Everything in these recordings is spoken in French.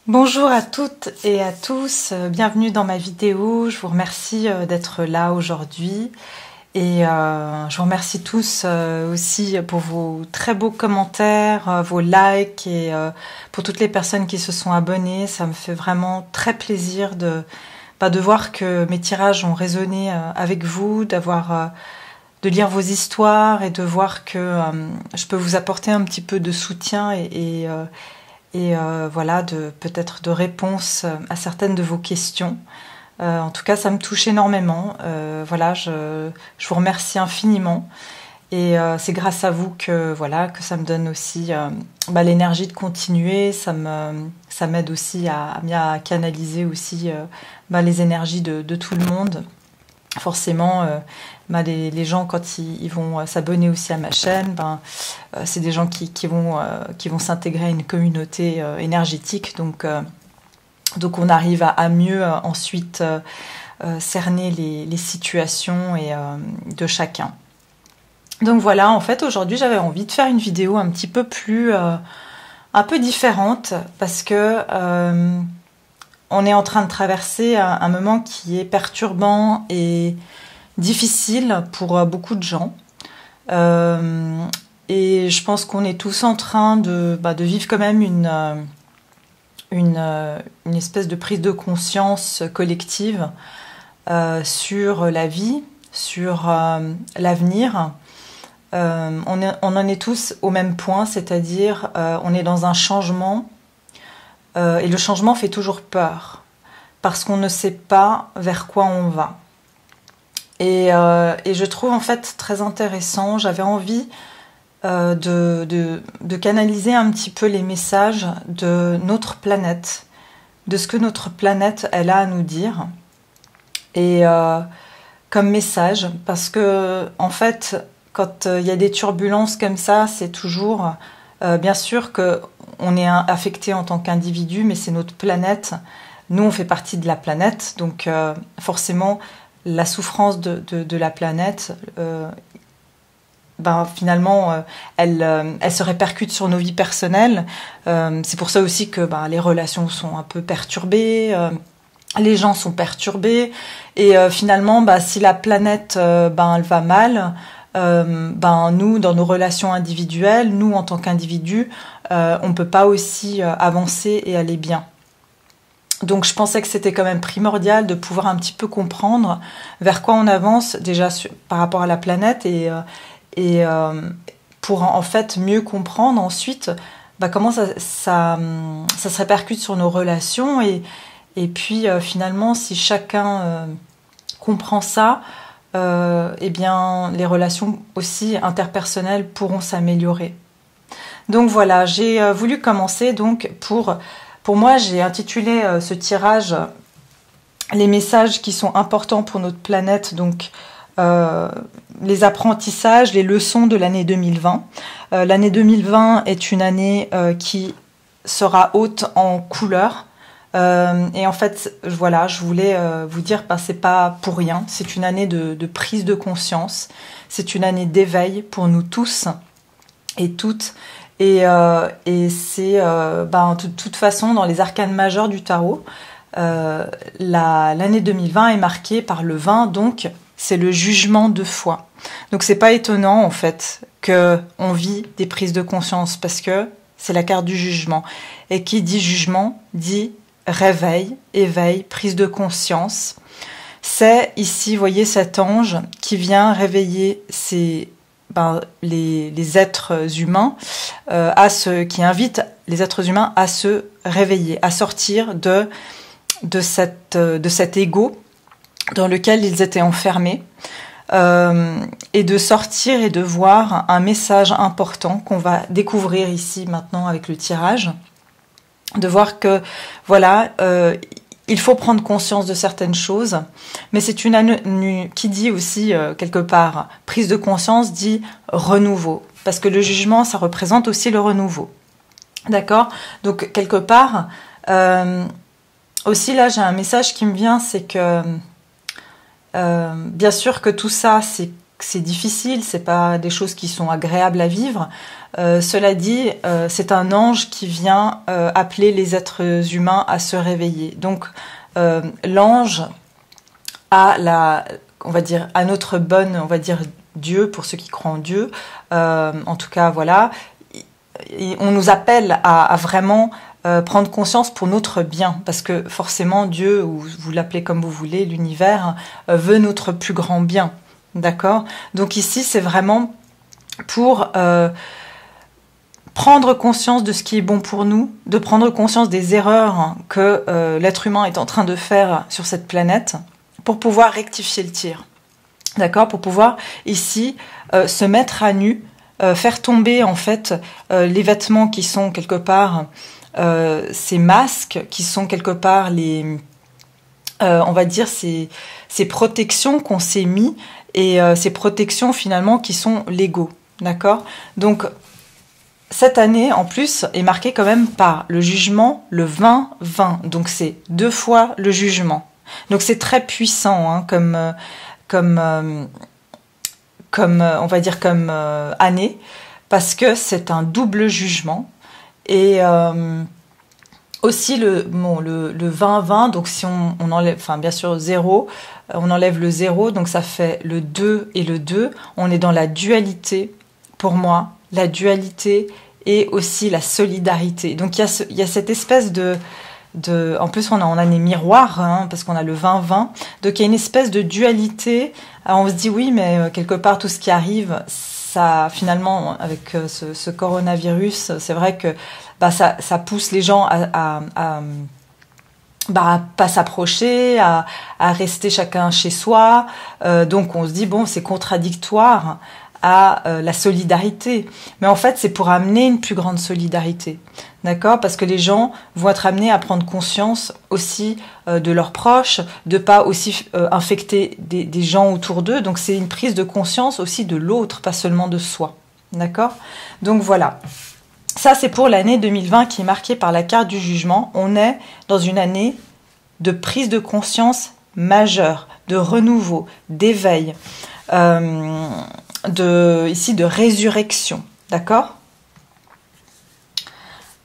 Bonjour à toutes et à tous, bienvenue dans ma vidéo. Je vous remercie d'être là aujourd'hui et je vous remercie tous aussi pour vos très beaux commentaires, vos likes et pour toutes les personnes qui se sont abonnées. Ça me fait vraiment très plaisir de voir que mes tirages ont résonné avec vous, de lire vos histoires et de voir que je peux vous apporter un petit peu de soutien et voilà, peut-être de réponses à certaines de vos questions. En tout cas, ça me touche énormément. Voilà, je vous remercie infiniment. Et c'est grâce à vous que ça me donne aussi l'énergie de continuer. Ça m'aide aussi à bien canaliser aussi les énergies de tout le monde. Forcément, les gens, quand ils vont s'abonner aussi à ma chaîne, c'est des gens qui vont s'intégrer à une communauté énergétique. Donc on arrive à mieux ensuite cerner les situations de chacun. Donc voilà, en fait, aujourd'hui, j'avais envie de faire une vidéo un petit peu plus... un peu différente, parce que... on est en train de traverser un moment qui est perturbant et difficile pour beaucoup de gens. Et je pense qu'on est tous en train de vivre quand même une espèce de prise de conscience collective sur la vie, sur l'avenir. On en est tous au même point, c'est-à-dire on est dans un changement. Et le changement fait toujours peur, parce qu'on ne sait pas vers quoi on va. Et je trouve en fait très intéressant, j'avais envie de canaliser un petit peu les messages de notre planète, de ce que notre planète elle a à nous dire, et comme message, parce que en fait, quand il y a des turbulences comme ça, c'est toujours, bien sûr que on est affecté en tant qu'individu, mais c'est notre planète. Nous, on fait partie de la planète, donc forcément, la souffrance de la planète, finalement, elle se répercute sur nos vies personnelles. C'est pour ça aussi que les relations sont un peu perturbées, les gens sont perturbés, et finalement, si la planète, elle va mal. Nous, dans nos relations individuelles, nous en tant qu'individus, on ne peut pas aussi avancer et aller bien. Donc je pensais que c'était quand même primordial de pouvoir un petit peu comprendre vers quoi on avance déjà par rapport à la planète et pour en fait mieux comprendre ensuite comment ça se répercute sur nos relations et puis finalement si chacun comprend ça, les relations aussi interpersonnelles pourront s'améliorer. Donc voilà, j'ai voulu commencer donc pour moi, j'ai intitulé ce tirage les messages qui sont importants pour notre planète, donc les apprentissages, les leçons de l'année 2020. L'année 2020 est une année qui sera haute en couleurs. Et en fait, voilà, je voulais vous dire, c'est pas pour rien. C'est une année de prise de conscience. C'est une année d'éveil pour nous tous et toutes. Et c'est, de toute façon, dans les arcanes majeures du tarot, l'année 2020 est marquée par le 20, donc c'est le jugement de foi. Donc c'est pas étonnant en fait que on vit des prises de conscience parce que c'est la carte du jugement. Et qui dit jugement dit réveil, éveil, prise de conscience. C'est ici, vous voyez, cet ange qui vient réveiller les êtres humains, qui invite les êtres humains à se réveiller, à sortir de cet ego dans lequel ils étaient enfermés, et de sortir et de voir un message important qu'on va découvrir ici maintenant avec le tirage. De voir que, voilà, il faut prendre conscience de certaines choses, mais c'est une année qui dit aussi, quelque part, prise de conscience dit renouveau, parce que le jugement, ça représente aussi le renouveau. D'accord ? Donc, quelque part, aussi là, j'ai un message qui me vient, c'est que, bien sûr que tout ça, c'est difficile, c'est pas des choses qui sont agréables à vivre. Cela dit, c'est un ange qui vient appeler les êtres humains à se réveiller. Donc l'ange on va dire, à notre bonne, on va dire Dieu, pour ceux qui croient en Dieu, en tout cas, voilà, on nous appelle à vraiment prendre conscience pour notre bien, parce que forcément Dieu, ou vous l'appelez comme vous voulez, l'univers, veut notre plus grand bien, d'accord? Donc ici, c'est vraiment pour prendre conscience de ce qui est bon pour nous, de prendre conscience des erreurs que l'être humain est en train de faire sur cette planète, pour pouvoir rectifier le tir, d'accord? Pour pouvoir ici se mettre à nu, faire tomber en fait les vêtements qui sont quelque part ces masques, qui sont quelque part les on va dire ces protections qu'on s'est mis, et ces protections finalement qui sont l'ego, d'accord? Donc cette année en plus est marquée quand même par le jugement, le 20-20, donc c'est 2 fois le jugement. Donc c'est très puissant hein, comme on va dire comme année, parce que c'est un double jugement. Et aussi le 20-20, donc si on enlève, enfin bien sûr 0, on enlève le 0, donc ça fait le 2 et le 2, on est dans la dualité, pour moi, la dualité et aussi la solidarité. Donc il y a cette espèce en plus on est en année miroir, hein, parce qu'on a le 20-20, donc il y a une espèce de dualité. Alors on se dit oui, mais quelque part tout ce qui arrive, ça finalement avec ce coronavirus, c'est vrai que ça pousse les gens à pas s'approcher, à rester chacun chez soi, donc on se dit bon, c'est contradictoire à la solidarité, mais en fait c'est pour amener une plus grande solidarité, d'accord, parce que les gens vont être amenés à prendre conscience aussi de leurs proches, de pas aussi infecter des gens autour d'eux, donc c'est une prise de conscience aussi de l'autre, pas seulement de soi, d'accord. Donc voilà, ça c'est pour l'année 2020 qui est marquée par la carte du jugement. On est dans une année de prise de conscience majeure, de renouveau, d'éveil, ici de résurrection, d'accord?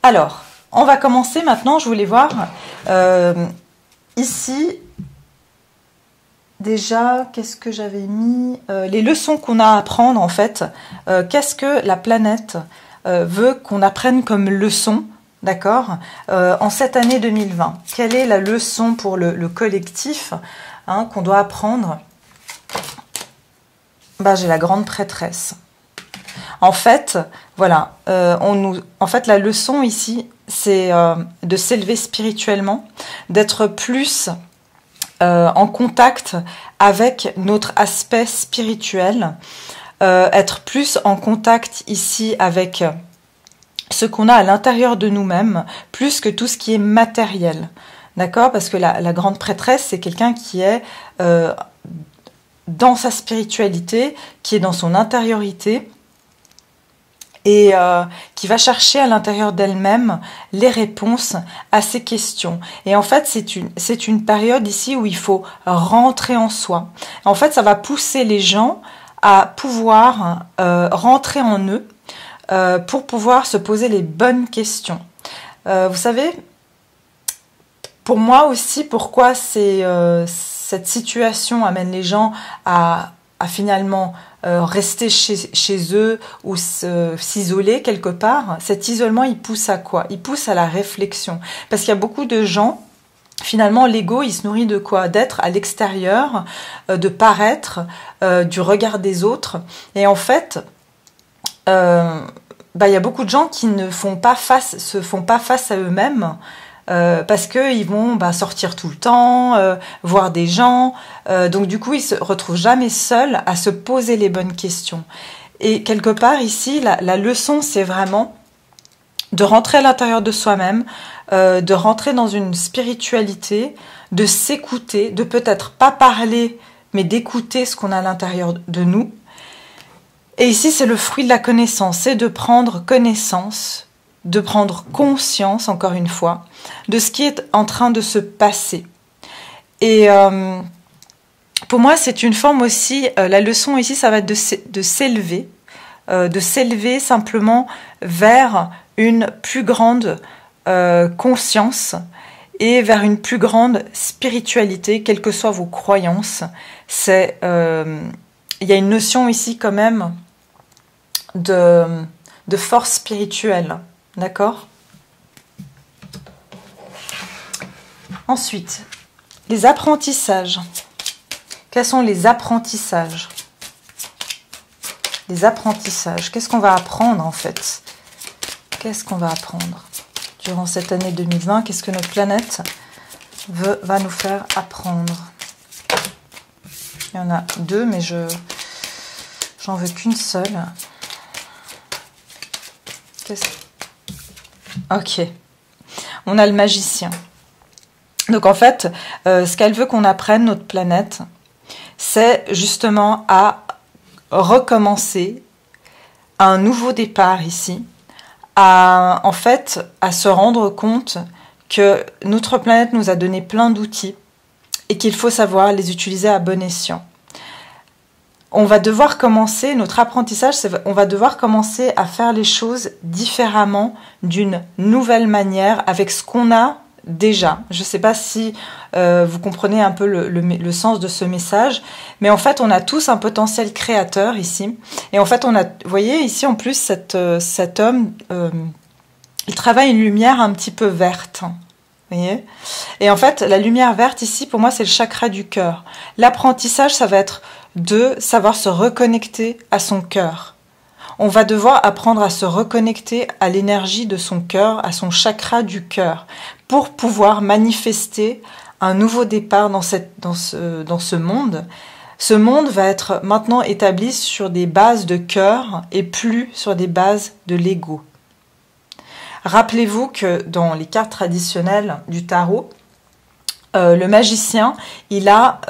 Alors, on va commencer maintenant, je voulais voir ici, déjà, qu'est-ce que j'avais mis les leçons qu'on a à apprendre en fait, qu'est-ce que la planète veut qu'on apprenne comme leçon, d'accord, en cette année 2020. Quelle est la leçon pour le collectif hein, qu'on doit apprendre? J'ai la grande prêtresse. En fait, voilà, en fait, la leçon ici, c'est de s'élever spirituellement, d'être plus en contact avec notre aspect spirituel, être plus en contact ici avec ce qu'on a à l'intérieur de nous-mêmes, plus que tout ce qui est matériel. D'accord? Parce que la grande prêtresse, c'est quelqu'un qui est dans sa spiritualité, qui est dans son intériorité, et qui va chercher à l'intérieur d'elle-même les réponses à ces questions. Et en fait, c'est une période ici où il faut rentrer en soi. En fait, ça va pousser les gens à pouvoir rentrer en eux pour pouvoir se poser les bonnes questions. Vous savez, pour moi aussi, pourquoi cette situation amène les gens à finalement rester chez eux ou s'isoler quelque part. Cet isolement, il pousse à quoi? Il pousse à la réflexion. Parce qu'il y a beaucoup de gens, finalement, l'ego, il se nourrit de quoi? D'être à l'extérieur, de paraître, du regard des autres. Et en fait, il y a beaucoup de gens qui se font pas face à eux-mêmes. Parce qu'ils vont sortir tout le temps, voir des gens, donc du coup ils se retrouvent jamais seuls à se poser les bonnes questions. Et quelque part ici, la leçon c'est vraiment de rentrer à l'intérieur de soi-même, de rentrer dans une spiritualité, de s'écouter, de peut-être pas parler, mais d'écouter ce qu'on a à l'intérieur de nous. Et ici c'est le fruit de la connaissance, c'est de prendre connaissance, de prendre conscience, encore une fois, de ce qui est en train de se passer. Et pour moi, c'est une forme aussi, la leçon ici, ça va être de s'élever simplement vers une plus grande conscience et vers une plus grande spiritualité, quelles que soient vos croyances. Il y a une notion ici quand même de force spirituelle, d'accord? Ensuite, les apprentissages. Quels sont les apprentissages? Les apprentissages. Qu'est-ce qu'on va apprendre en fait? Qu'est-ce qu'on va apprendre durant cette année 2020? Qu'est-ce que notre planète va nous faire apprendre? Il y en a deux, mais j'en veux qu'une seule. Ok. On a le magicien. Donc en fait, ce qu'elle veut qu'on apprenne, notre planète, c'est justement à recommencer un nouveau départ ici, en fait, à se rendre compte que notre planète nous a donné plein d'outils et qu'il faut savoir les utiliser à bon escient. On va devoir commencer, notre apprentissage, on va devoir commencer à faire les choses différemment, d'une nouvelle manière, avec ce qu'on a déjà. Je ne sais pas si vous comprenez un peu le sens de ce message, mais en fait, on a tous un potentiel créateur ici. Et en fait, vous voyez ici, en plus, cet homme, il travaille une lumière un petit peu verte. Vous voyez? Et en fait, la lumière verte ici, pour moi, c'est le chakra du cœur. L'apprentissage, ça va être de savoir se reconnecter à son cœur. On va devoir apprendre à se reconnecter à l'énergie de son cœur, à son chakra du cœur, pour pouvoir manifester un nouveau départ dans ce monde. Ce monde va être maintenant établi sur des bases de cœur et plus sur des bases de l'ego. Rappelez-vous que dans les cartes traditionnelles du tarot, le magicien, il a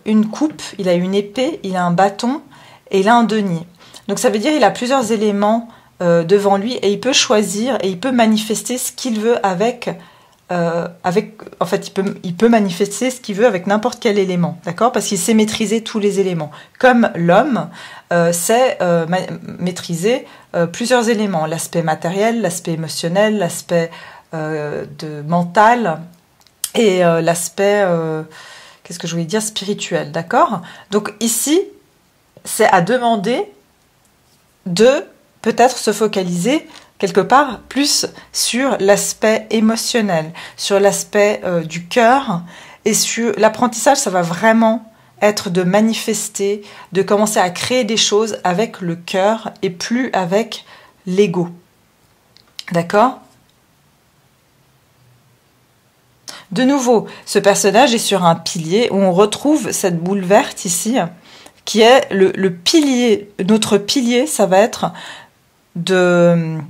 une coupe, il a une épée, il a un bâton et il a un denier. Donc ça veut dire qu'il a plusieurs éléments devant lui et il peut choisir et il peut manifester ce qu'il veut en fait, il peut manifester ce qu'il veut avec n'importe quel élément, d'accord? Parce qu'il sait maîtriser tous les éléments. Comme l'homme sait maîtriser plusieurs éléments, l'aspect matériel, l'aspect émotionnel, l'aspect mental et l'aspect, qu'est-ce que je voulais dire, spirituel, d'accord? Donc ici, c'est à demander de peut-être se focaliser quelque part plus sur l'aspect émotionnel, sur l'aspect du cœur, et sur l'apprentissage, ça va vraiment être de manifester, de commencer à créer des choses avec le cœur et plus avec l'ego. D'accord? De nouveau, ce personnage est sur un pilier où on retrouve cette boule verte ici, qui est le pilier. Notre pilier, ça va être de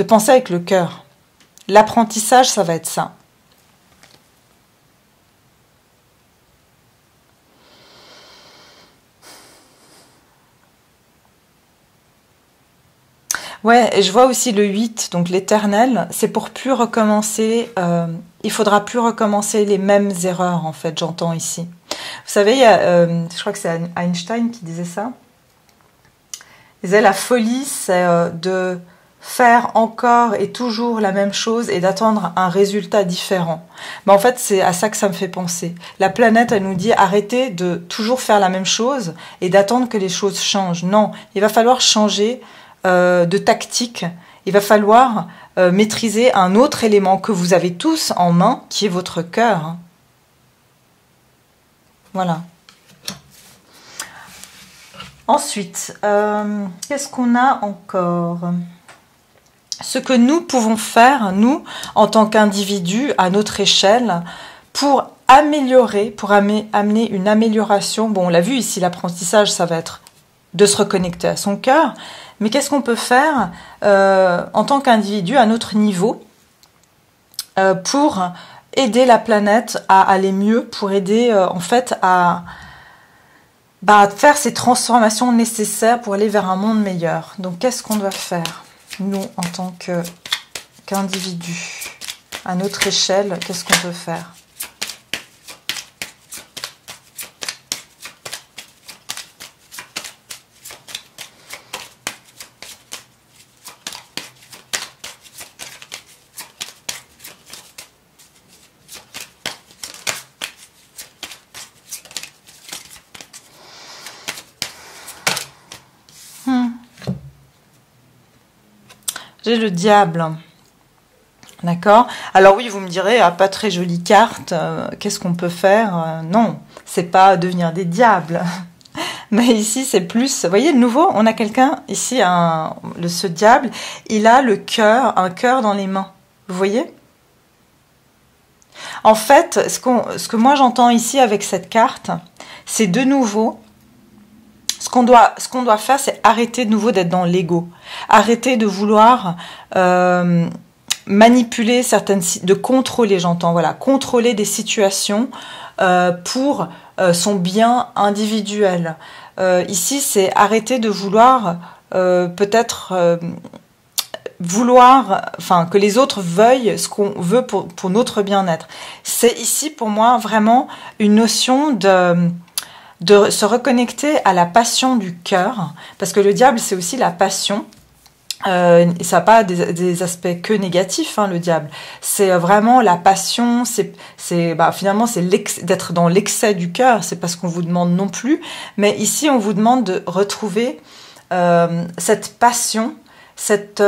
penser avec le cœur. L'apprentissage, ça va être ça. Ouais, et je vois aussi le 8, donc l'éternel, c'est pour plus recommencer, il faudra plus recommencer les mêmes erreurs, en fait, j'entends ici. Vous savez, je crois que c'est Einstein qui disait ça. Il disait la folie, c'est de faire encore et toujours la même chose et d'attendre un résultat différent. Mais en fait, c'est à ça que ça me fait penser. La planète, elle nous dit arrêtez de toujours faire la même chose et d'attendre que les choses changent. Non, il va falloir changer de tactique. Il va falloir maîtriser un autre élément que vous avez tous en main, qui est votre cœur. Voilà. Ensuite, qu'est-ce qu'on a encore ? Ce que nous pouvons faire, nous, en tant qu'individus, à notre échelle, pour améliorer, pour amener une amélioration. Bon, on l'a vu ici, l'apprentissage, ça va être de se reconnecter à son cœur. Mais qu'est-ce qu'on peut faire en tant qu'individu, à notre niveau, pour aider la planète à aller mieux, pour aider, en fait, à faire ces transformations nécessaires pour aller vers un monde meilleur. Donc, qu'est-ce qu'on doit faire ? Nous, en tant qu'individus, à notre échelle, qu'est-ce qu'on peut faire ? J'ai le diable. D'accord? Alors oui, vous me direz, ah, pas très jolie carte, qu'est-ce qu'on peut faire? Non, c'est pas devenir des diables. Mais ici, c'est plus... Vous voyez, de nouveau, on a quelqu'un, ici, ce diable, il a le cœur, un cœur dans les mains. Vous voyez? En fait, ce que moi j'entends ici avec cette carte, c'est de nouveau... Ce qu'on doit faire, c'est arrêter de nouveau d'être dans l'ego. Arrêter de vouloir... manipuler de contrôler, j'entends, voilà, contrôler des situations pour son bien individuel. Ici, c'est arrêter de vouloir vouloir, enfin, que les autres veuillent ce qu'on veut pour notre bien-être. C'est ici, pour moi, vraiment une notion de se reconnecter à la passion du cœur, parce que le diable, c'est aussi la passion. Ça n'a pas des aspects que négatifs, hein, le diable. C'est vraiment la passion, finalement, c'est d'être dans l'excès du cœur, c'est pas ce qu'on vous demande non plus. Mais ici, on vous demande de retrouver cette passion, cet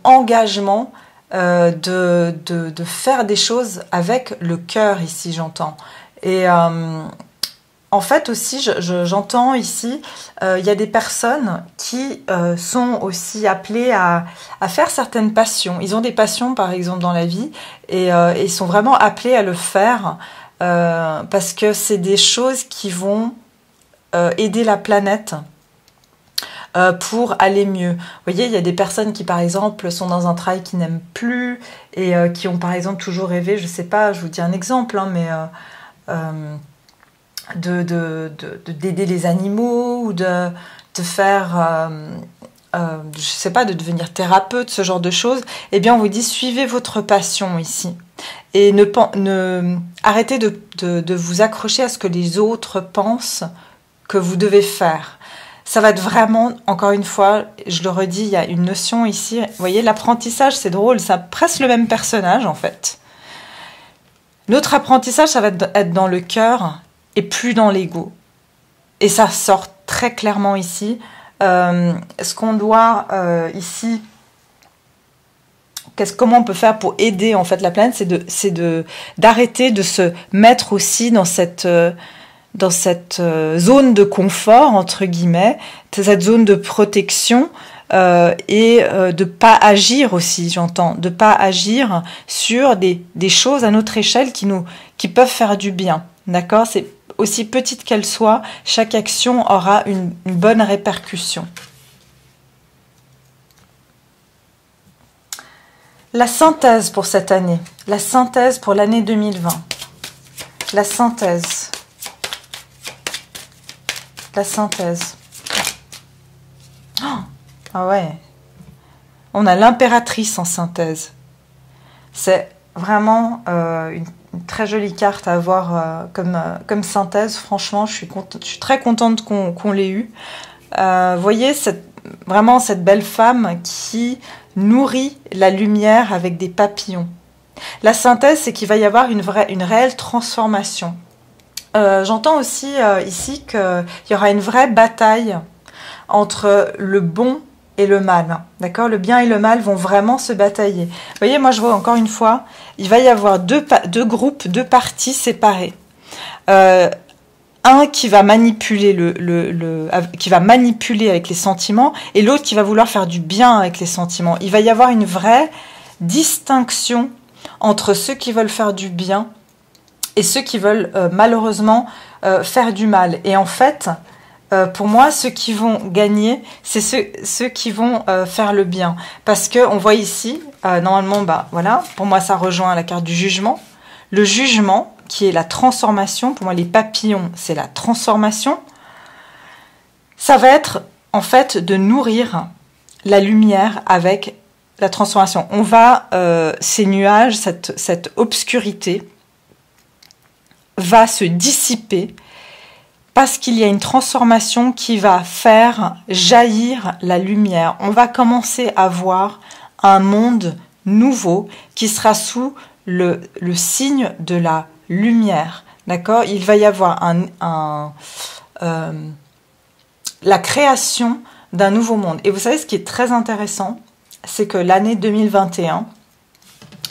engagement de faire des choses avec le cœur, ici, j'entends. Et... en fait aussi, j'entends ici, il y a des personnes qui sont aussi appelées à faire certaines passions. Ils ont des passions, par exemple, dans la vie, et ils sont vraiment appelés à le faire parce que c'est des choses qui vont aider la planète pour aller mieux. Vous voyez, il y a des personnes qui, par exemple, sont dans un travail qu'ils n'aiment plus et qui ont, par exemple, toujours rêvé, je sais pas, je vous dis un exemple, hein, mais... d'aider les animaux ou de faire je sais pas, de devenir thérapeute, ce genre de choses, eh bien on vous dit suivez votre passion ici et arrêtez de vous accrocher à ce que les autres pensent que vous devez faire. Ça va être vraiment, encore une fois, je le redis, il y a une notion ici, vous voyez, l'apprentissage, c'est drôle, c'est presque le même personnage en fait. Notre apprentissage, ça va être dans le cœur et plus dans l'ego. Et ça sort très clairement ici. Ce qu'on doit ici, comment on peut faire pour aider en fait la planète, c'est d'arrêter de se mettre aussi dans cette zone de confort entre guillemets, cette zone de protection. Et de pas agir aussi, j'entends, de pas agir sur des choses à notre échelle qui peuvent faire du bien, d'accord? C'est aussi petite qu'elle soit, chaque action aura une bonne répercussion. La synthèse pour cette année, la synthèse pour l'année 2020, la synthèse. Oh, ah ouais, on a l'impératrice en synthèse. C'est vraiment une très jolie carte à avoir comme synthèse. Franchement, je suis très contente qu'on l'ait eue. Voyez vraiment cette belle femme qui nourrit la lumière avec des papillons. La synthèse, c'est qu'il va y avoir une réelle transformation. J'entends aussi ici qu'il y aura une vraie bataille entre le bon et le mal, d'accord? Le bien et le mal vont vraiment se batailler. Vous voyez, moi je vois encore une fois, il va y avoir deux groupes, deux parties séparées. Un qui va manipuler qui va manipuler avec les sentiments, et l'autre qui va vouloir faire du bien avec les sentiments. Il va y avoir une vraie distinction entre ceux qui veulent faire du bien et ceux qui veulent malheureusement faire du mal. Et en fait, pour moi, ceux qui vont gagner, c'est ceux qui vont faire le bien. Parce qu'on voit ici, normalement, voilà, pour moi, ça rejoint la carte du jugement. Le jugement, qui est la transformation, pour moi, les papillons, c'est la transformation. Ça va être, en fait, de nourrir la lumière avec la transformation. On va, ces nuages, cette obscurité, va se dissiper parce qu'il y a une transformation qui va faire jaillir la lumière. On va commencer à voir un monde nouveau qui sera sous le signe de la lumière. D'accord? Il va y avoir la création d'un nouveau monde. Et vous savez ce qui est très intéressant c'est que l'année 2021,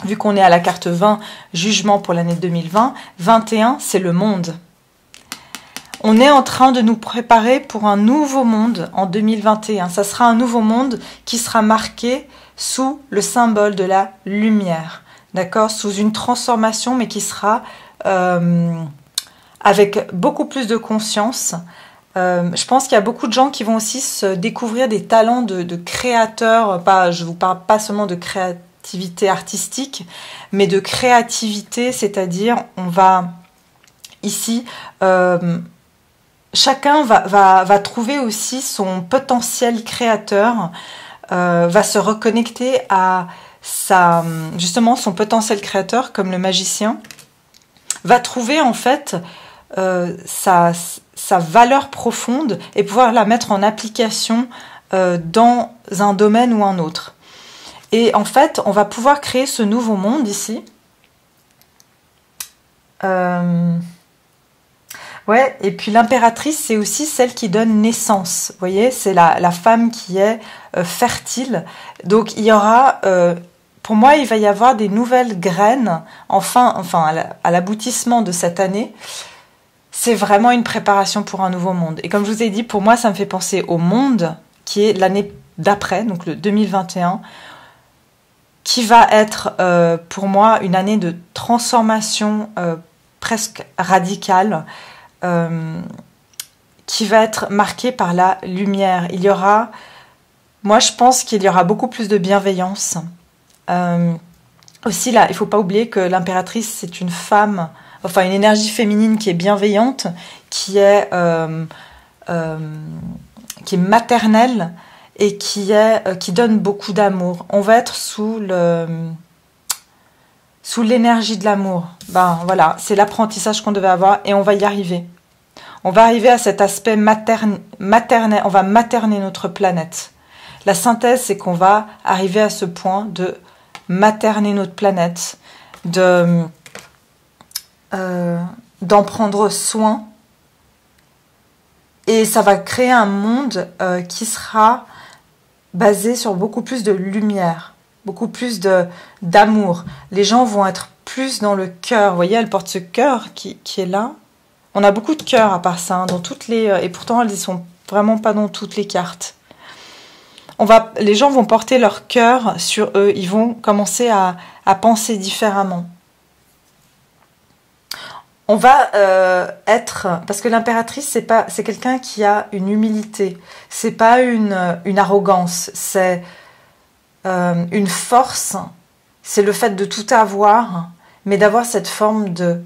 vu qu'on est à la carte 20, jugement pour l'année 2020, 21, c'est le monde. On est en train de nous préparer pour un nouveau monde en 2021. Ça sera un nouveau monde qui sera marqué sous le symbole de la lumière, d'accord, sous une transformation, mais qui sera avec beaucoup plus de conscience. Je pense qu'il y a beaucoup de gens qui vont aussi se découvrir des talents de créateurs. Je vous parle pas seulement de créativité artistique, mais de créativité, c'est-à-dire on va ici chacun va trouver aussi son potentiel créateur, va se reconnecter à justement son potentiel créateur, comme le magicien, va trouver en fait sa valeur profonde et pouvoir la mettre en application dans un domaine ou un autre. Et en fait, on va pouvoir créer ce nouveau monde ici. Ouais, et puis l'impératrice, c'est aussi celle qui donne naissance. Vous voyez, c'est la femme qui est fertile. Donc il y aura, pour moi, il va y avoir des nouvelles graines. Enfin à l'aboutissement de cette année, c'est vraiment une préparation pour un nouveau monde. Et comme je vous ai dit, pour moi, ça me fait penser au monde qui est l'année d'après, donc le 2021, qui va être pour moi une année de transformation presque radicale. Qui va être marqué par la lumière. Moi je pense qu'il y aura beaucoup plus de bienveillance. Aussi là, il ne faut pas oublier que l'impératrice c'est une femme, enfin une énergie féminine qui est bienveillante, qui est maternelle et qui donne beaucoup d'amour. On va être sous l'énergie de l'amour. Voilà, c'est l'apprentissage qu'on devait avoir et on va y arriver. On va arriver à cet aspect maternel, on va materner notre planète. La synthèse, c'est qu'on va arriver à ce point de materner notre planète, d'en prendre soin. Et ça va créer un monde qui sera basé sur beaucoup plus de lumière, beaucoup plus d'amour. Les gens vont être plus dans le cœur. Vous voyez, elle porte ce cœur qui est là. On a beaucoup de cœurs à part ça, hein, dans toutes les... et pourtant, elles ne sont vraiment pas dans toutes les cartes. Les gens vont porter leur cœur sur eux. Ils vont commencer à penser différemment. On va être... Parce que l'impératrice, c'est quelqu'un qui a une humilité. C'est pas une arrogance. C'est une force. C'est le fait de tout avoir, mais d'avoir cette forme de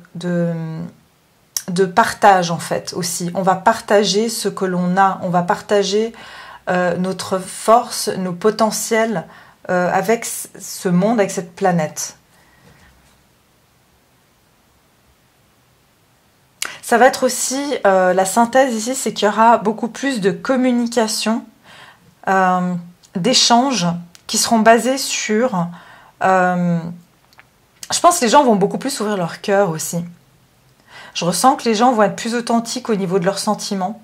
partage en fait aussi. On va partager ce que l'on a, on va partager notre force, nos potentiels avec ce monde, avec cette planète. Ça va être aussi, la synthèse ici, c'est qu'il y aura beaucoup plus de communication, d'échanges qui seront basés sur... je pense que les gens vont beaucoup plus ouvrir leur cœur aussi. Je ressens que les gens vont être plus authentiques au niveau de leurs sentiments.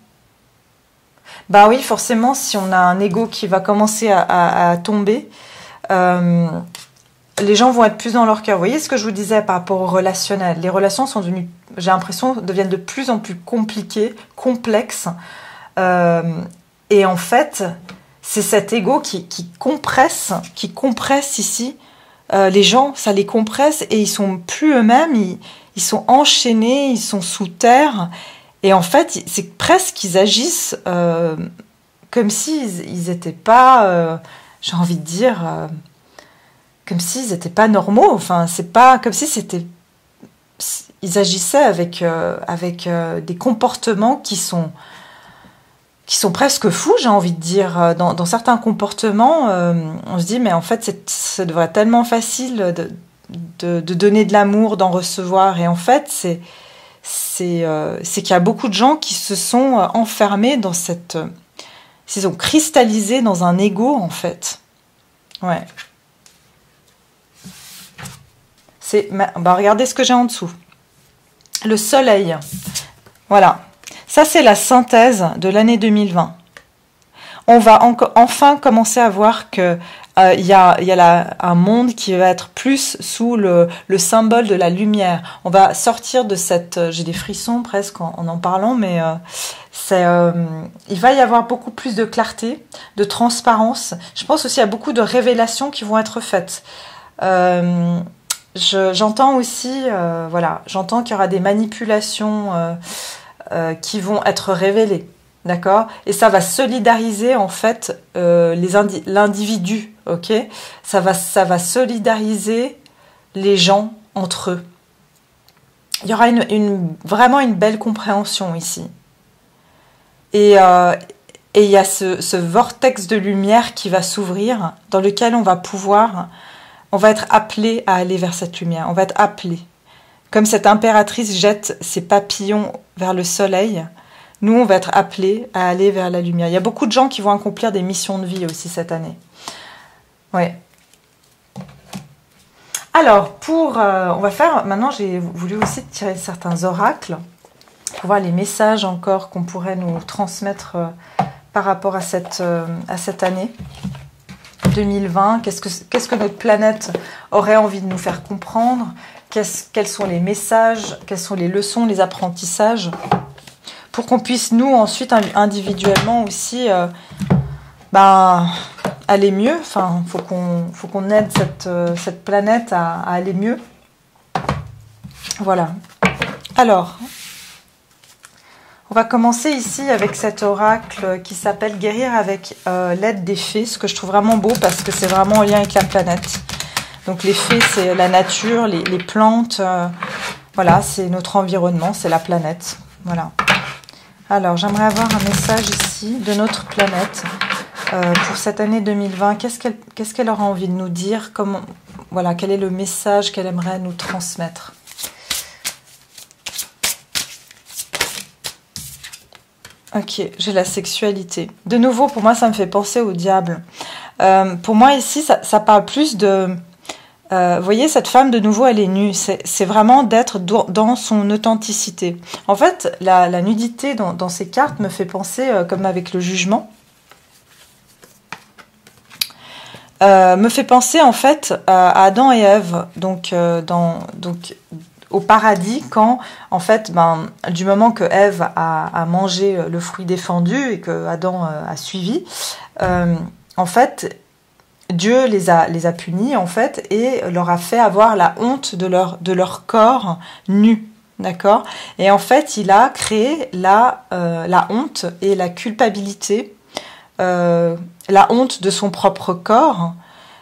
Oui, forcément, si on a un ego qui va commencer à tomber, les gens vont être plus dans leur cœur. Vous voyez ce que je vous disais par rapport au relationnel. Les relations sont devenues, j'ai l'impression, deviennent de plus en plus compliquées, complexes. Et en fait, c'est cet ego qui compresse ici. Les gens, ça les compresse et ils sont plus eux-mêmes. Ils sont enchaînés, ils sont sous terre. Et en fait, c'est presque qu'ils agissent comme s'ils n'étaient pas, j'ai envie de dire, comme s'ils n'étaient pas normaux. Enfin, c'est pas comme si c'était... Ils agissaient avec des comportements qui sont presque fous, j'ai envie de dire. Dans certains comportements, on se dit, mais en fait, ça devrait être tellement facile de donner de l'amour, d'en recevoir. Et en fait, c'est qu'il y a beaucoup de gens qui se sont enfermés dans cette... Ils sont cristallisés dans un ego, en fait. Ouais. Regardez ce que j'ai en dessous. Le soleil. Voilà. Ça, c'est la synthèse de l'année 2020. On va enfin commencer à voir que il y a un monde qui va être plus sous le symbole de la lumière. On va sortir de cette... j'ai des frissons presque en parlant, mais il va y avoir beaucoup plus de clarté, de transparence. Je pense aussi à beaucoup de révélations qui vont être faites. J'entends aussi, voilà, j'entends qu'il y aura des manipulations qui vont être révélées. D'accord? Et ça va solidariser en fait l'individu, ok? Ça va solidariser les gens entre eux. Il y aura vraiment une belle compréhension ici. Et il y a ce vortex de lumière qui va s'ouvrir, dans lequel on va être appelé à aller vers cette lumière. On va être appelé. Comme cette impératrice jette ses papillons vers le soleil, nous, on va être appelés à aller vers la lumière. Il y a beaucoup de gens qui vont accomplir des missions de vie aussi cette année. Ouais. Alors, on va faire... Maintenant, j'ai voulu aussi tirer certains oracles pour voir les messages encore qu'on pourrait nous transmettre par rapport à cette année 2020. Qu'est-ce que notre planète aurait envie de nous faire comprendre? Quels sont les messages? Quelles sont les leçons, les apprentissages? Pour qu'on puisse, nous, ensuite, individuellement aussi, aller mieux. Enfin, faut qu'on aide cette planète à aller mieux. Voilà. Alors, on va commencer ici avec cet oracle qui s'appelle « Guérir avec l'aide des fées », ce que je trouve vraiment beau parce que c'est vraiment en lien avec la planète. Donc les fées, c'est la nature, les plantes, voilà, c'est notre environnement, c'est la planète. Voilà. Alors, j'aimerais avoir un message ici de notre planète pour cette année 2020. Qu'est-ce qu'elle aura envie de nous dire? Voilà, quel est le message qu'elle aimerait nous transmettre? Ok, j'ai la sexualité. De nouveau, pour moi, ça me fait penser au diable. Pour moi, ici, ça parle plus de... vous voyez, cette femme, de nouveau, elle est nue. C'est vraiment d'être dans son authenticité. En fait, la nudité dans ces cartes me fait penser, comme avec le jugement, me fait penser, en fait, à Adam et Ève, donc au paradis, quand, en fait, du moment que Ève a mangé le fruit défendu et que Adam a suivi, en fait... Dieu les a punis, en fait, et leur a fait avoir la honte de leur corps nu, d'accord? Et en fait, il a créé la honte et la culpabilité, la honte de son propre corps,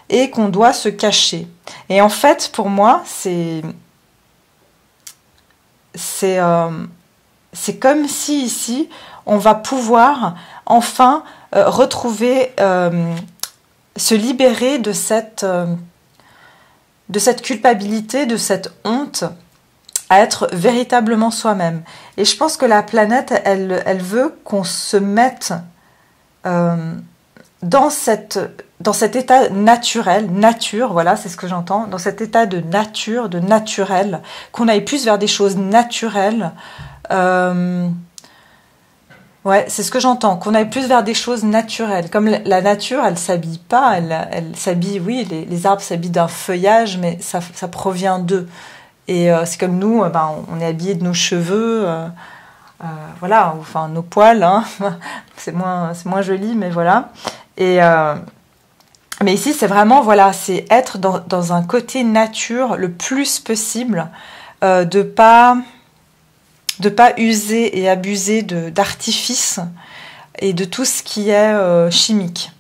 et qu'on doit se cacher. Et en fait, pour moi, c'est comme si, ici, on va pouvoir enfin retrouver... se libérer de cette culpabilité, de cette honte, à être véritablement soi-même. Et je pense que la planète, elle veut qu'on se mette dans cet état naturel, voilà, c'est ce que j'entends, dans cet état de nature, de naturel, qu'on aille plus vers des choses naturelles. Ouais, c'est ce que j'entends, qu'on aille plus vers des choses naturelles. Comme la nature, elle s'habille pas, elle s'habille, oui, les arbres s'habillent d'un feuillage, mais ça provient d'eux. Et c'est comme nous, on est habillés de nos cheveux, voilà, enfin nos poils, hein. c'est moins joli, mais voilà. Mais ici, c'est vraiment, voilà, c'est être dans un côté nature le plus possible, de pas user et abuser d'artifices et de tout ce qui est chimique.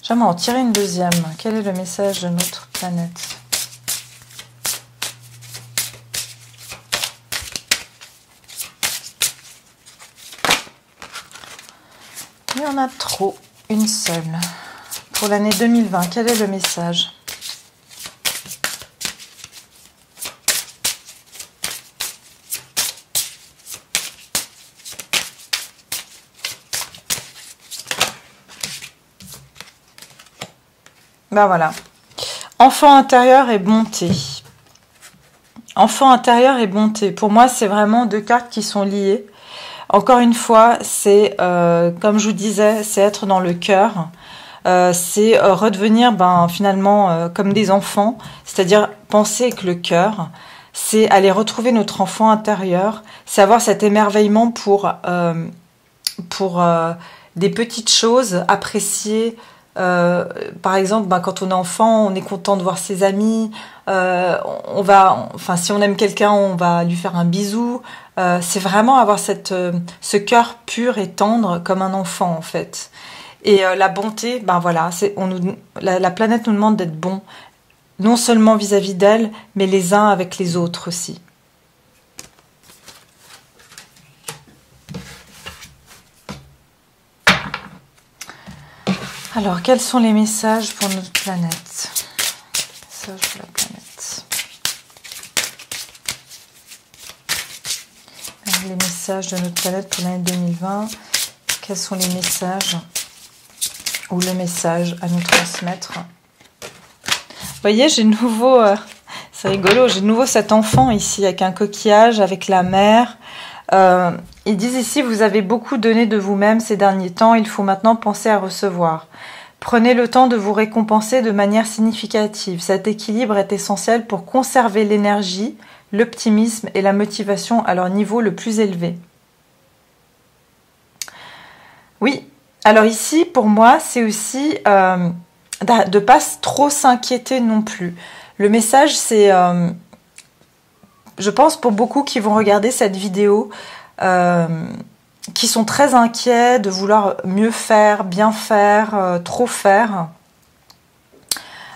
J'aimerais en tirer une deuxième. Quel est le message de notre planète? Il y en a trop. Une seule. Pour l'année 2020, quel est le message? Ben voilà. Enfant intérieur et bonté. Enfant intérieur et bonté. Pour moi, c'est vraiment deux cartes qui sont liées. encore une fois, c'est, comme je vous disais, c'est être dans le cœur. C'est redevenir finalement comme des enfants, c'est-à-dire penser avec le cœur, c'est aller retrouver notre enfant intérieur, c'est avoir cet émerveillement pour des petites choses, apprécier. Par exemple, quand on est enfant, on est content de voir ses amis. Si on aime quelqu'un, on va lui faire un bisou. C'est vraiment avoir ce cœur pur et tendre comme un enfant en fait. Et la bonté, voilà, la planète nous demande d'être bon, non seulement vis-à-vis d'elle, mais les uns avec les autres aussi. Alors, quels sont les messages pour notre planète? Messages pour la planète. Alors, les messages de notre planète pour l'année 2020. Quels sont les messages ou le message à nous transmettre? Vous voyez, j'ai de nouveau, c'est rigolo, j'ai de nouveau cet enfant ici avec un coquillage, avec la mer. Ils disent ici, vous avez beaucoup donné de vous-même ces derniers temps, il faut maintenant penser à recevoir. Prenez le temps de vous récompenser de manière significative. Cet équilibre est essentiel pour conserver l'énergie, l'optimisme et la motivation à leur niveau le plus élevé. Oui, alors ici, pour moi, c'est aussi de ne pas trop s'inquiéter non plus. Le message, c'est, je pense, pour beaucoup qui vont regarder cette vidéo, qui sont très inquiets de vouloir mieux faire, bien faire, trop faire.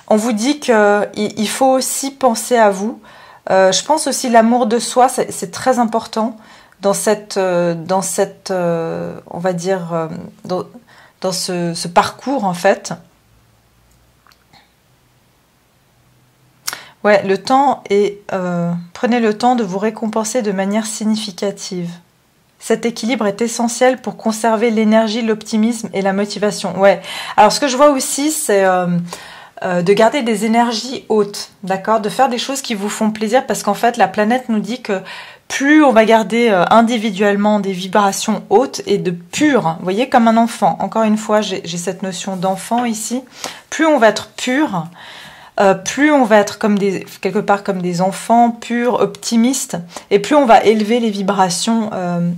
On vous dit qu'il faut aussi penser à vous. Je pense aussi l'amour de soi, c'est très important dans on va dire, dans ce parcours en fait. Ouais, le temps est... prenez le temps de vous récompenser de manière significative. Cet équilibre est essentiel pour conserver l'énergie, l'optimisme et la motivation. Ouais. Alors ce que je vois aussi, c'est de garder des énergies hautes, d'accord, de faire des choses qui vous font plaisir, parce qu'en fait, la planète nous dit que plus on va garder individuellement des vibrations hautes et de pures, vous voyez, comme un enfant. Encore une fois, j'ai cette notion d'enfant ici. Plus on va être pur, plus on va être quelque part comme des enfants purs, optimistes, et plus on va élever les vibrations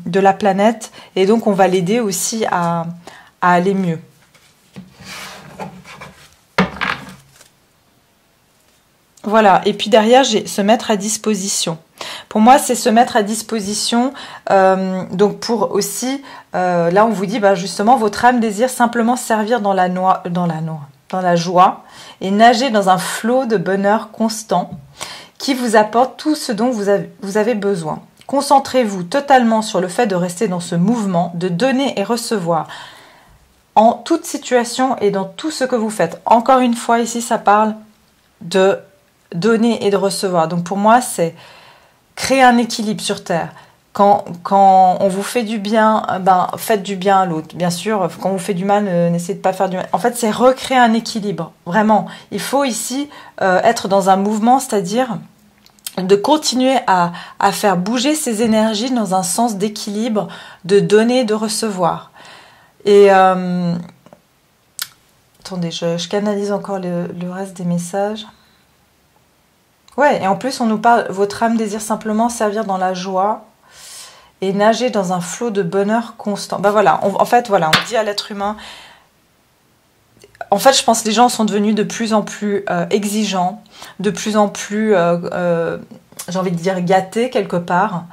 de la planète, et donc on va l'aider aussi à aller mieux. Voilà, et puis derrière, j'ai se mettre à disposition. Pour moi, c'est se mettre à disposition, donc pour aussi, là on vous dit, justement, votre âme désire simplement servir dans la joie, et nager dans un flot de bonheur constant qui vous apporte tout ce dont vous avez besoin. Concentrez-vous totalement sur le fait de rester dans ce mouvement, de donner et recevoir en toute situation et dans tout ce que vous faites. Encore une fois, ici, ça parle de donner et de recevoir. Donc pour moi, c'est créer un équilibre sur Terre. Quand on vous fait du bien, faites du bien à l'autre. Bien sûr, quand on vous fait du mal, n'essayez de pas faire du mal. En fait, c'est recréer un équilibre. Vraiment. Il faut ici être dans un mouvement, c'est-à-dire de continuer à faire bouger ces énergies dans un sens d'équilibre, de donner, de recevoir. Et attendez, je canalise encore le reste des messages. Ouais, et en plus, on nous parle, votre âme désire simplement servir dans la joie et nager dans un flot de bonheur constant. Voilà, en fait, on dit à l'être humain... En fait, je pense que les gens sont devenus de plus en plus exigeants, de plus en plus, j'ai envie de dire, gâtés quelque part,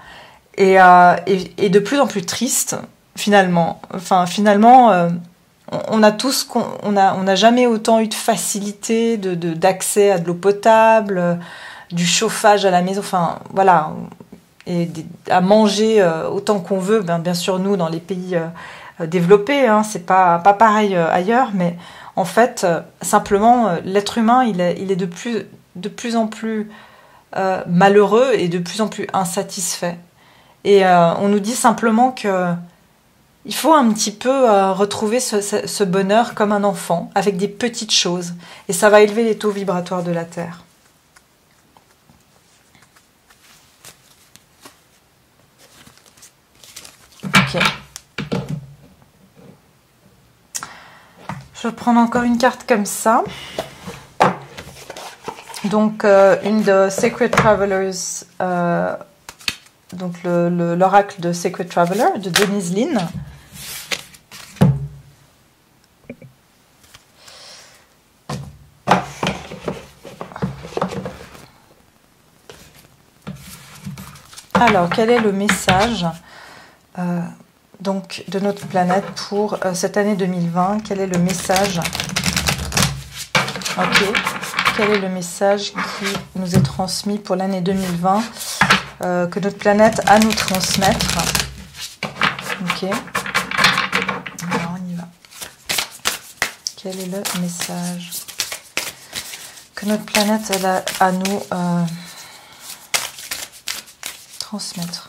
et de plus en plus tristes, finalement. Enfin, finalement, on n'a jamais autant eu de facilité d'accès à de l'eau potable, du chauffage à la maison, enfin, voilà... et à manger autant qu'on veut, bien sûr nous dans les pays développés, c'est pas pareil ailleurs, mais en fait simplement l'être humain il est de plus en plus malheureux et de plus en plus insatisfait, et on nous dit simplement que il faut un petit peu retrouver ce bonheur comme un enfant avec des petites choses, et ça va élever les taux vibratoires de la Terre. Ok. Je vais prendre encore une carte comme ça. Donc, une de Sacred Travelers, donc l'oracle de Sacred Traveler de Denise Lynn. Alors, quel est le message donc, de notre planète pour cette année 2020? Quel est le message? Ok. Quel est le message qui nous est transmis pour l'année 2020 que notre planète a à nous transmettre? Ok. Alors, on y va. Quel est le message que notre planète elle a à nous transmettre?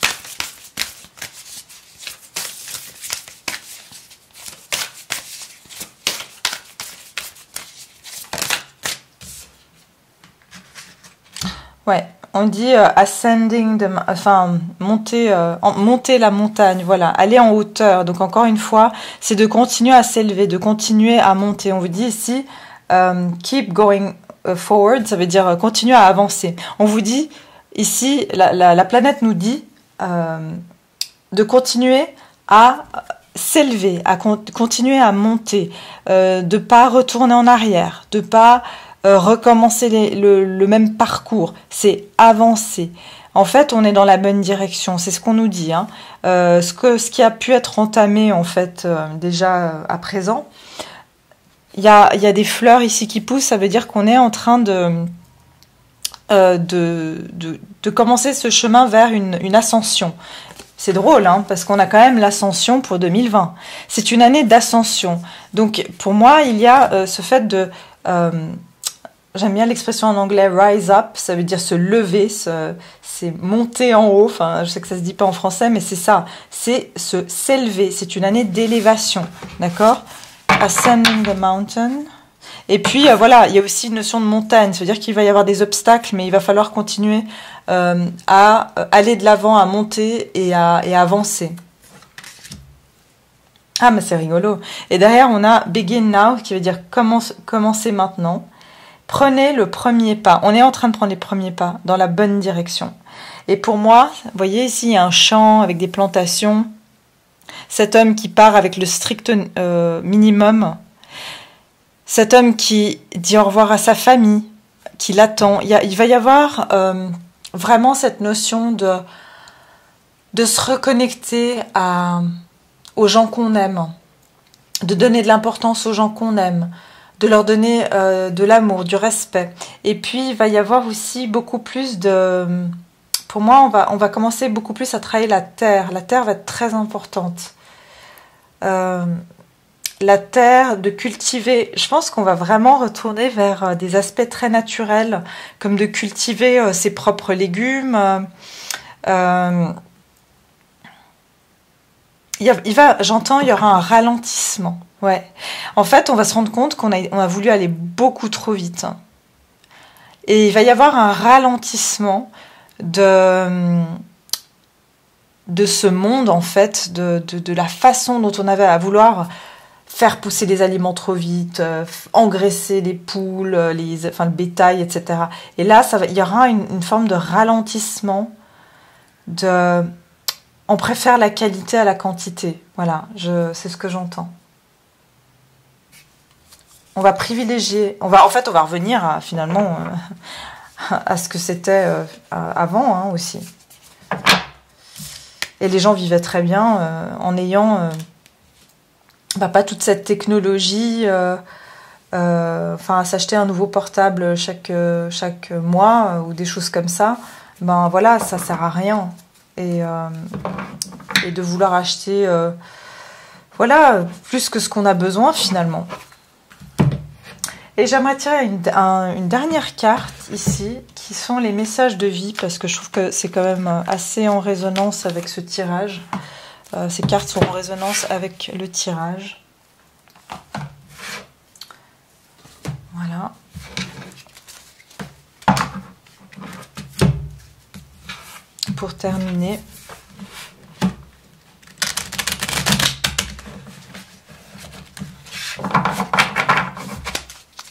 Ouais, on dit ascending, enfin monter, monter la montagne, voilà, aller en hauteur. Donc encore une fois, c'est de continuer à s'élever, de continuer à monter. On vous dit ici, keep going forward, ça veut dire continuer à avancer. On vous dit ici, la planète nous dit de continuer à s'élever, à continuer à monter, de pas retourner en arrière, de pas recommencer le même parcours, c'est avancer. En fait, on est dans la bonne direction, c'est ce qu'on nous dit. Hein. Ce qui a pu être entamé en fait déjà à présent, il y a des fleurs ici qui poussent, ça veut dire qu'on est en train de commencer ce chemin vers une ascension. C'est drôle, hein, parce qu'on a quand même l'ascension pour 2020. C'est une année d'ascension. Donc, pour moi, il y a ce fait de... j'aime bien l'expression en anglais « rise up », ça veut dire se lever, c'est monter en haut. Enfin, je sais que ça se dit pas en français, mais c'est ça. C'est s'élever. C'est une année d'élévation, d'accord? Ascending the mountain. Et puis, voilà, il y a aussi une notion de montagne. Ça veut dire qu'il va y avoir des obstacles, mais il va falloir continuer à aller de l'avant, à monter et à avancer. Ah, mais c'est rigolo. Et derrière, on a « begin now » qui veut dire commencer maintenant. Prenez le premier pas. On est en train de prendre les premiers pas dans la bonne direction. Et pour moi, vous voyez ici, il y a un champ avec des plantations. Cet homme qui part avec le strict minimum. Cet homme qui dit au revoir à sa famille, qui l'attend. Il va y avoir vraiment cette notion de se reconnecter aux gens qu'on aime, de donner de l'importance aux gens qu'on aime, de leur donner de l'amour, du respect. Et puis, il va y avoir aussi beaucoup plus de... Pour moi, on va commencer beaucoup plus à travailler la terre. La terre va être très importante. La terre, de cultiver... Je pense qu'on va vraiment retourner vers des aspects très naturels, comme de cultiver ses propres légumes. J'entends, il y aura un ralentissement. Ouais. En fait, on va se rendre compte qu'on a voulu aller beaucoup trop vite. Et il va y avoir un ralentissement de ce monde, en fait, de la façon dont on avait à vouloir faire pousser les aliments trop vite, engraisser les poules, le bétail, etc. Et là, il y aura une forme de ralentissement. On préfère la qualité à la quantité. Voilà, c'est ce que j'entends. On va privilégier... On va revenir finalement à ce que c'était avant hein, aussi. Et les gens vivaient très bien en ayant... pas toute cette technologie, à s'acheter un nouveau portable chaque mois ou des choses comme ça, voilà, ça sert à rien. Et de vouloir acheter plus que ce qu'on a besoin finalement. Et j'aimerais tirer une dernière carte ici, qui sont les messages de vie, parce que je trouve que c'est quand même assez en résonance avec ce tirage. Ces cartes sont en résonance avec le tirage. Voilà. Pour terminer.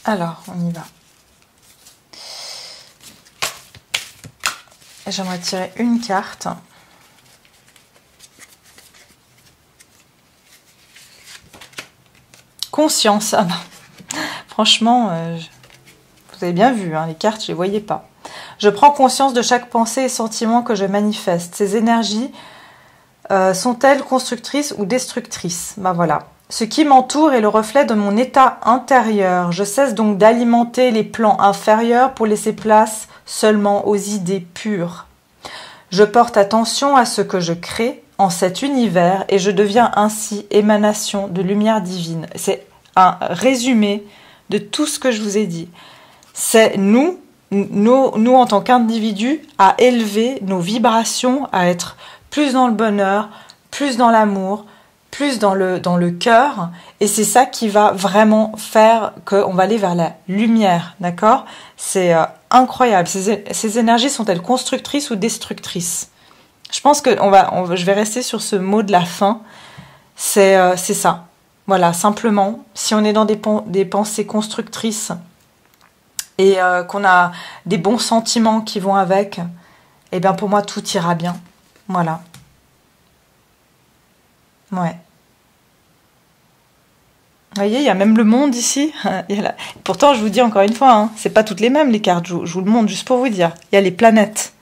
Alors, on y va. J'aimerais tirer une carte. Conscience. Ah bah, franchement, vous avez bien vu, hein, les cartes, je ne les voyais pas. Je prends conscience de chaque pensée et sentiment que je manifeste. Ces énergies sont-elles constructrices ou destructrices? Ben voilà. Ce qui m'entoure est le reflet de mon état intérieur. Je cesse donc d'alimenter les plans inférieurs pour laisser place seulement aux idées pures. Je porte attention à ce que je crée en cet univers et je deviens ainsi émanation de lumière divine. C'est un résumé de tout ce que je vous ai dit. C'est nous en tant qu'individus, à élever nos vibrations, à être plus dans le bonheur, plus dans l'amour, plus dans le cœur, et c'est ça qui va vraiment faire qu'on va aller vers la lumière, d'accord? C'est incroyable. Ces énergies sont-elles constructrices ou destructrices? Je pense que je vais rester sur ce mot de la fin. C'est ça. Voilà, simplement, si on est dans des pensées constructrices et qu'on a des bons sentiments qui vont avec, eh bien pour moi tout ira bien. Voilà. Ouais. Vous voyez, il y a même le monde ici. Pourtant, je vous dis encore une fois, hein, c'est pas toutes les mêmes les cartes. Je vous le montre juste pour vous dire. Il y a les planètes.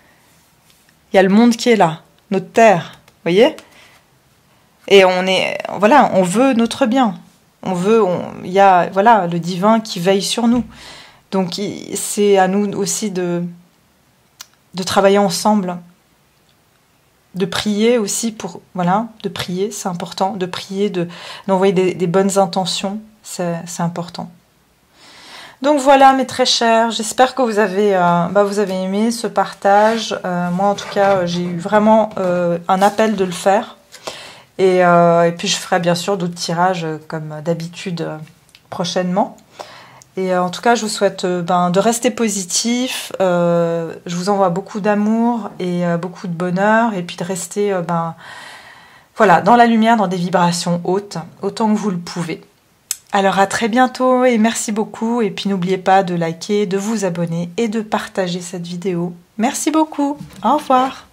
Il y a le monde qui est là. Notre Terre. Vous voyez? Et on veut notre bien. Il y a, voilà, le divin qui veille sur nous. Donc, c'est à nous aussi de travailler ensemble. De prier aussi de prier, c'est important, de prier, d'envoyer des bonnes intentions, c'est important. Donc voilà mes très chers, j'espère que vous avez aimé ce partage. Moi en tout cas, j'ai eu vraiment un appel de le faire. Et puis je ferai bien sûr d'autres tirages comme d'habitude prochainement. Et en tout cas, je vous souhaite de rester positif. Je vous envoie beaucoup d'amour et beaucoup de bonheur. Et puis de rester dans la lumière, dans des vibrations hautes, autant que vous le pouvez. Alors à très bientôt et merci beaucoup. Et puis n'oubliez pas de liker, de vous abonner et de partager cette vidéo. Merci beaucoup. Au revoir.